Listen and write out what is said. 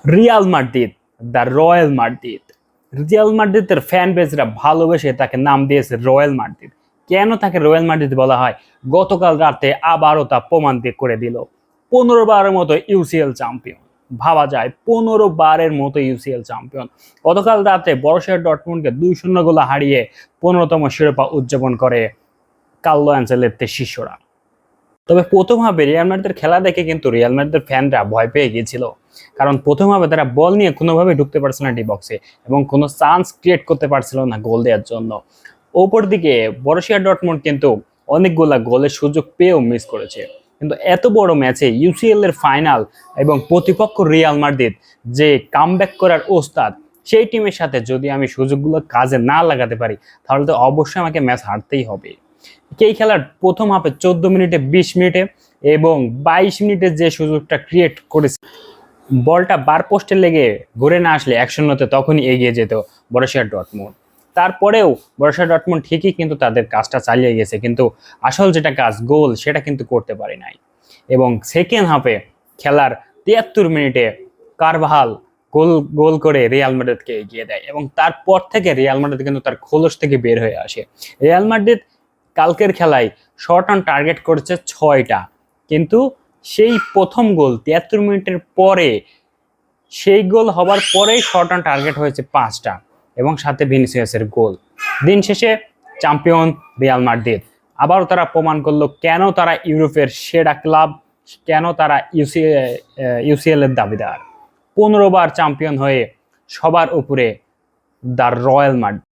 Real Madrid, the royal Madrid. Real মাদ্রিদের fan Besra ভালোবেসে তাকে নাম দিয়েছে রয়্যাল মাদ্রিদ। কেন তাকে রয়্যাল মাদ্রিদ বলা হয়? গতকাল রাতে আবারও তা প্রমাণ করে দিল। 15 বারের মতো ইউসিএল চ্যাম্পিয়ন। ভাবা যায়, 15 বারের মতো ইউসিএল চ্যাম্পিয়ন। গতকাল রাতে বরুসিয়া ডর্টমুন্ডকে 2-0 গোলে হারিয়ে 15তম শিরোপা উদযাপন করে কার্লো অ্যানচেলত্তির শিষ্যরা। তবে প্রথমভাবে রিয়াল মাদ্রিদের খেলা দেখে কিন্তু রিয়াল মাদ্রিদের ফ্যানরা ভয় পেয়ে গিয়েছিল। কারণ প্রথমভাবে তারা বল নিয়ে কোনোভাবে ঢুকতে পারছিল না ডি বক্সে, এবং কোনো চান্স ক্রিয়েট করতে পারছিল না গোল দেওয়ার জন্য। ওপর দিকে বরুসিয়া ডর্টমুন্ড কিন্তু অনেকগুলা গোলের সুযোগ পেয়েও মিস করেছে। কিন্তু এত বড় ম্যাচে ইউসিএল এর ফাইনাল এবং প্রতিপক্ষ রিয়াল মাদ্রিদ যে কামব্যাক করার ওস্তাদ, সেই টিমের সাথে যদি আমি সুযোগগুলো কাজে না লাগাতে পারি, তাহলে তো অবশ্যই আমাকে ম্যাচ হারতেই হবে। এই খেলার প্রথম হাফে 14 মিনিটে, 20 মিনিটে এবং 22 মিনিটে যে সুযোগটা ক্রিয়েট করেছে, বলটা বার পোস্টে লেগে ঘুরে না আসলে 1-0-তে তখনই এগিয়ে যেত বরুসিয়া ডর্টমুন্ড। তারপরেও বরুসিয়া ডর্টমুন্ড ঠিকই কিন্তু তাদের কাজটা চালিয়ে গেছে, কিন্তু আসল যেটা কাজ, গোল, সেটা কিন্তু করতে পারে নাই। এবং সেকেন্ড হাফে খেলার 73 মিনিটে কারভাহাল গোল গোল করে রিয়াল মাদ্রিদকে এগিয়ে দেয়, এবং তারপর থেকে রিয়াল মাদ্রিদ কিন্তু তার খোলস থেকে বের হয়ে আসে। রিয়াল মাদ্রিদ কালকের খেলায় শর্ট অন টার্গেট করেছে 6টা, কিন্তু সেই প্রথম গোল 73 মিনিটের পরে, সেই গোল হবার পরেই শর্ট অন টার্গেট হয়েছে 5টা, এবং সাথে ভিনিসিয়াসের গোল। দিন শেষে চ্যাম্পিয়ন রিয়াল মাদ্রিদ। আবারও তারা প্রমাণ করলো কেন তারা ইউরোপের সেরা ক্লাব, কেন তারা ইউসিএল এর দাবিদার। 15 বার চ্যাম্পিয়ন হয়ে সবার উপরে দ্য রয়্যাল মাদ্রিদ।